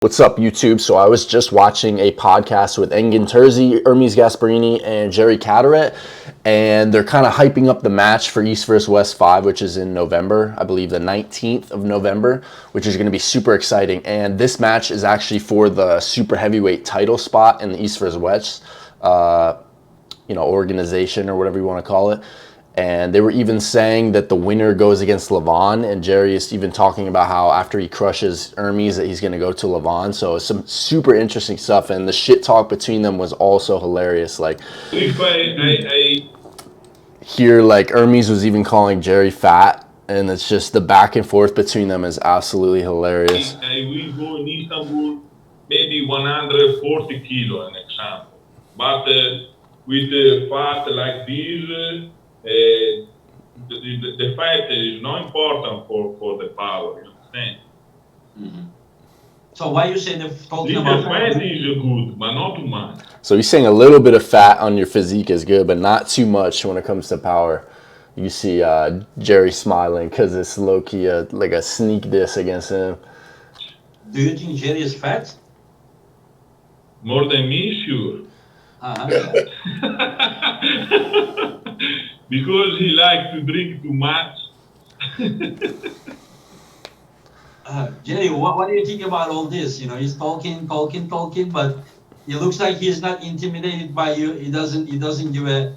What's up, YouTube? So I was just watching a podcast with Engin Terzi, Ermes Gasparini, and Jerry Cadorette, and they're kind of hyping up the match for East vs. West 5, which is in November, I believe the 19th of November, which is going to be super exciting. And this match is actually for the super heavyweight title spot in the East vs. West, organization or whatever you want to call it. And they were even saying that the winner goes against Levan, and Jerry is even talking about how after he crushes Ermes that he's going to go to Levan. So it's some super interesting stuff, and the shit talk between them was also hilarious. Like, if I here, like, Ermes was even calling Jerry fat, and it's just the back and forth between them is absolutely hilarious. I will go in Istanbul, maybe 140 kilo, an example. But with fat like this, the fat is not important for the power, you understand? Mm-hmm. So why you say they're talking Little about fat is good, but not too much. So he's saying a little bit of fat on your physique is good, but not too much when it comes to power. You see Jerry smiling because it's low-key like a sneak diss against him. Do you think Jerry is fat? More than me, sure. Because he likes to drink too much. Jerry, what do you think about all this? You know, he's talking, but it looks like he's not intimidated by you. He doesn't give a,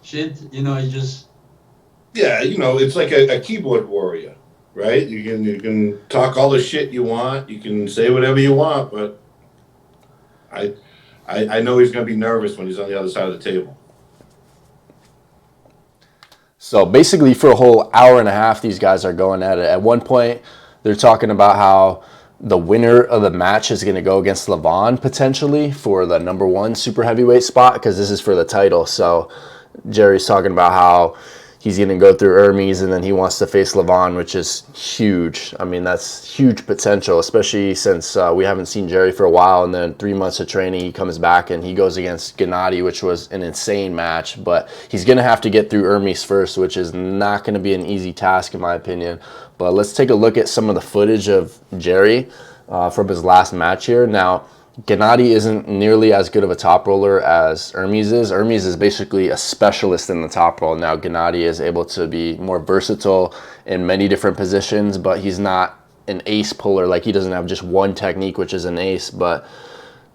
shit. He just. Yeah, it's like a keyboard warrior, right? You can talk all the shit you want. You can say whatever you want, but I know he's going to be nervous when he's on the other side of the table. So basically for a whole hour and a half, these guys are going at it. At one point, they're talking about how the winner of the match is going to go against Levan potentially for the #1 super heavyweight spot because this is for the title. So Jerry's talking about how he's going to go through Ermes and then he wants to face Levan, which is huge. I mean, that's huge potential, especially since we haven't seen Jerry for a while. And then 3 months of training, he comes back and he goes against Gennady, which was an insane match. But he's going to have to get through Ermes first, which is not going to be an easy task, in my opinion. But let's take a look at some of the footage of Jerry from his last match here. Now, Gennady isn't nearly as good of a top roller as Ermes is. Ermes is basically a specialist in the top roll. Now, Gennady is able to be more versatile in many different positions, but he's not an ace puller. Like, he doesn't have just one technique, which is an ace. But,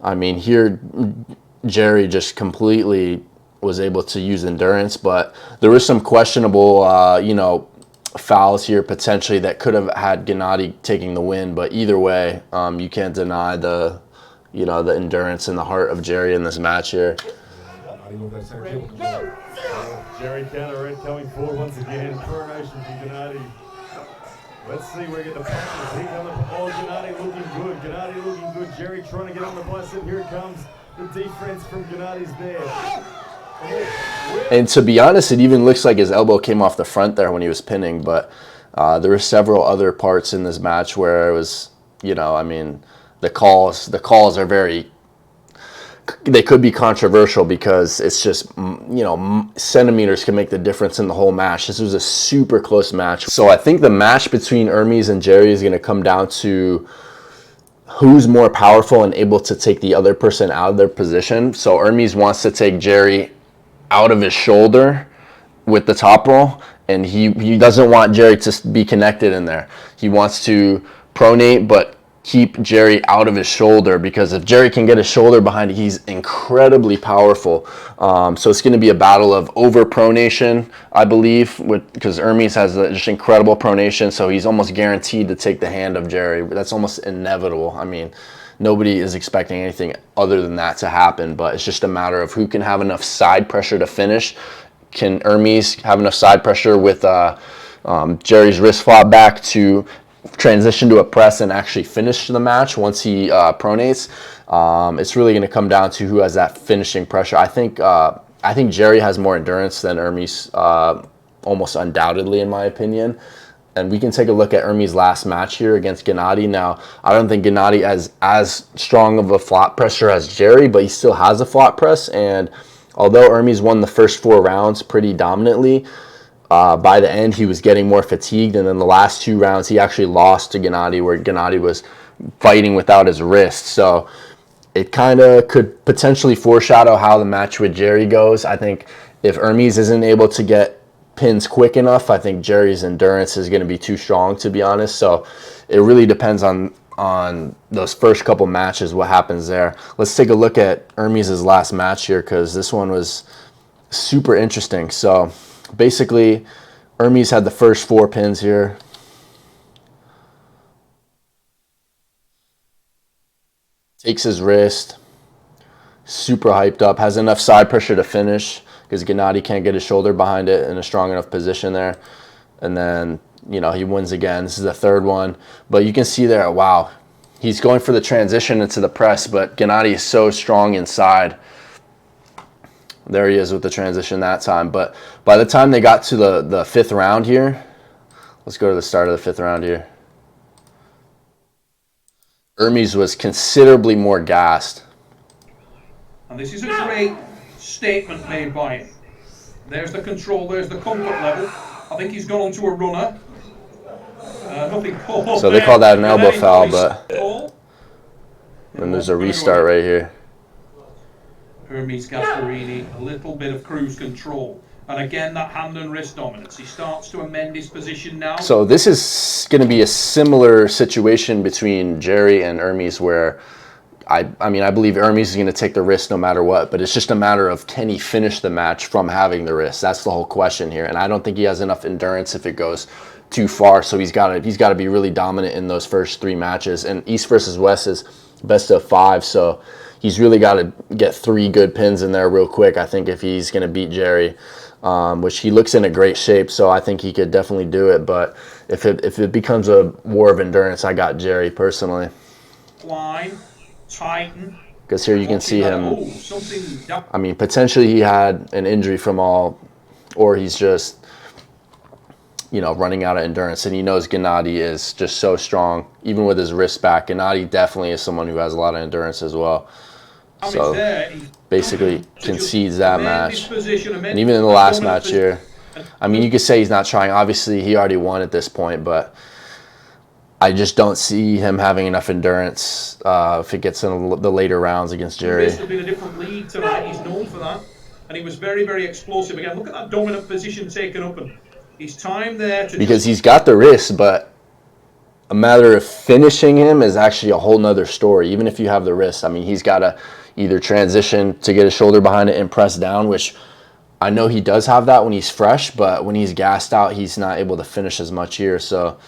I mean, here, Jerry just completely was able to use endurance. But there was some questionable, fouls here potentially that could have had Gennady taking the win. But either way, you can't deny the endurance and the heart of Jerry in this match here. Jerry Cadorette coming forward once again. Coronation for Gennady. Let's see where we get the punches. Here come Gennady looking good. Gennady looking good. Jerry trying to get on the bicep. Here it comes. The defense from Gennady's there. And to be honest, it even looks like his elbow came off the front there when he was pinning. But there were several other parts in this match where it was, the calls are they could be controversial because it's just, centimeters can make the difference in the whole match. This was a super close match. So I think the match between Ermes and Jerry is going to come down to who's more powerful and able to take the other person out of their position. So Ermes wants to take Jerry out of his shoulder with the top roll, and he doesn't want Jerry to be connected in there. He wants to pronate, but keep Jerry out of his shoulder, because if Jerry can get his shoulder behind it, he's incredibly powerful. So it's going to be a battle of over pronation, I believe, because Ermes has just incredible pronation, so he's almost guaranteed to take the hand of Jerry. That's almost inevitable. I mean, nobody is expecting anything other than that to happen, but it's just a matter of who can have enough side pressure to finish. Can Ermes have enough side pressure with Jerry's wrist flop back to transition to a press and actually finish the match once he pronates? It's really going to come down to who has that finishing pressure. I think Jerry has more endurance than Ermes, almost undoubtedly, in my opinion. And we can take a look at Ermes' last match here against Gennady. Now, I don't think Gennady has as strong of a flop pressure as Jerry, but he still has a flop press. And although Ermes won the first 4 rounds pretty dominantly, by the end he was getting more fatigued. And then the last 2 rounds he actually lost to Gennady, where Gennady was fighting without his wrist. So it kind of could potentially foreshadow how the match with Jerry goes. I think if Ermes isn't able to get pins quick enough, I think Jerry's endurance is going to be too strong, to be honest. So it really depends on those first couple matches, what happens there. Let's take a look at Ermes' last match here, because this one was super interesting. So basically, Ermes had the first 4 pins here. Takes his wrist, super hyped up, has enough side pressure to finish because Gennady can't get his shoulder behind it in a strong enough position there. And then, you know, he wins again. This is the 3rd one. But you can see there, wow, he's going for the transition into the press, but Gennady is so strong inside. There he is with the transition that time. But by the time they got to the 5th round here, let's go to the start of the 5th round here. Ermes was considerably more gassed. And this is a great statement made by him. There's the control, there's the comfort level. I think he's gone onto a runner. Nothing called. So they call that an elbow foul, but then there's a restart right here. Ermes Gasparini, a little bit of cruise control. And again, that hand and wrist dominance. He starts to amend his position now. So this is going to be a similar situation between Jerry and Ermes, where I believe Ermes is going to take the wrist no matter what, but it's just a matter of, can he finish the match from having the wrist? That's the whole question here. And I don't think he has enough endurance if it goes too far. So he's got to be really dominant in those first 3 matches. And East versus West is best of 5. So he's really got to get 3 good pins in there real quick, I think, if he's going to beat Jerry. Which he looks in a great shape, so I think he could definitely do it. But if it becomes a war of endurance, I got Jerry personally. Climb, tighten. Because here you can see him. I mean, potentially he had an injury from or he's just, you know, running out of endurance. And he knows Gennady is just so strong, even with his wrist back. Gennady definitely is someone who has a lot of endurance as well. So basically concedes that match. And even in the last match here, I mean, you could say he's not trying. Obviously, he already won at this point, but I just don't see him having enough endurance if it gets in the later rounds against Jerry. This has been a different league tonight. He's known for that. And he was very, very explosive again. Look at that dominant position taken up. And his time there to because he's got the wrist, but a matter of finishing him is actually a whole nother story. Even if you have the wrist, I mean, he's got to either transition to get his shoulder behind it and press down, which I know he does have that when he's fresh, but when he's gassed out, he's not able to finish as much here. So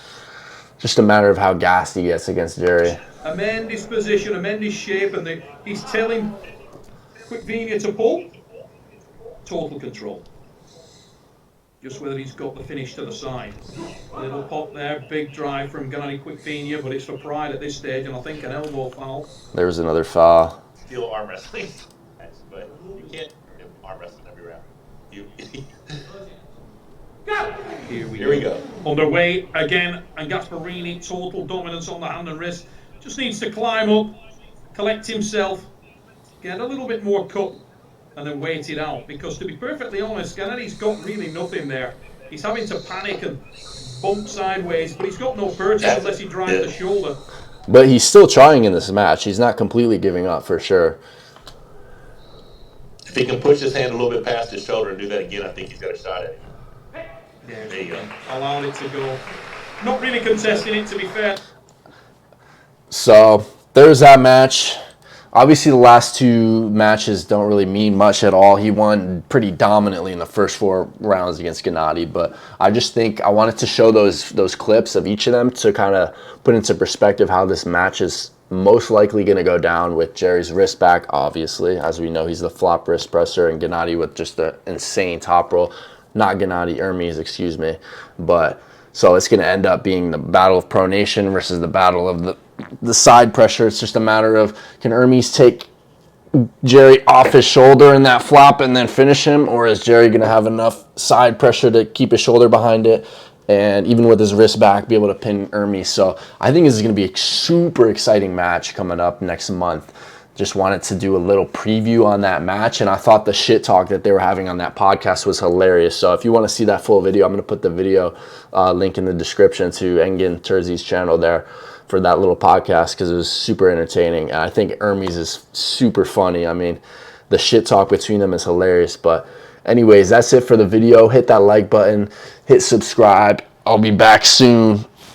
just a matter of how gassed he gets against Jerry. Amend his position, amend his shape, and he's telling Quick Venia to pull. Total control. Just whether he's got the finish to the side. Little pop there, big drive from Gennady Quick Venia, but it's for pride at this stage, and I think an elbow foul. There was another foul. Still arm wrestling, but you can't arm wrestling every round. Here we go. Underway again, and Gasparini, total dominance on the hand and wrist. Just needs to climb up, collect himself, get a little bit more cut, and then wait it out. Because to be perfectly honest, Gennady's got really nothing there. He's having to panic and bump sideways, but he's got no purchase unless he drives the shoulder. But he's still trying in this match. He's not completely giving up for sure. If he can push his hand a little bit past his shoulder and do that again, I think he's got a shot at it. There you go. Allowed it to go. Not really contesting it, to be fair. So there's that match. Obviously, the last 2 matches don't really mean much at all. He won pretty dominantly in the first 4 rounds against Gennady, but I just think I wanted to show those clips of each of them to kind of put into perspective how this match is most likely going to go down, with Jerry's wrist back, obviously. As we know, he's the flop wrist presser, and Gennady with just the insane top roll. Not Gennady, Ermes, excuse me. But so it's going to end up being the battle of pronation versus the battle of the side pressure. It's just a matter of, can Ermes take Jerry off his shoulder in that flop and then finish him, or is Jerry going to have enough side pressure to keep his shoulder behind it and even with his wrist back be able to pin Ermes? So I think this is going to be a super exciting match coming up next month. Just wanted to do a little preview on that match, and I thought the shit talk that they were having on that podcast was hilarious. So if you want to see that full video, I'm going to put the video link in the description to Engin Terzi's channel there. for that little podcast because it was super entertaining. And I think Ermes is super funny. I mean, the shit talk between them is hilarious. But anyways, that's it for the video. Hit that like button, hit subscribe. I'll be back soon.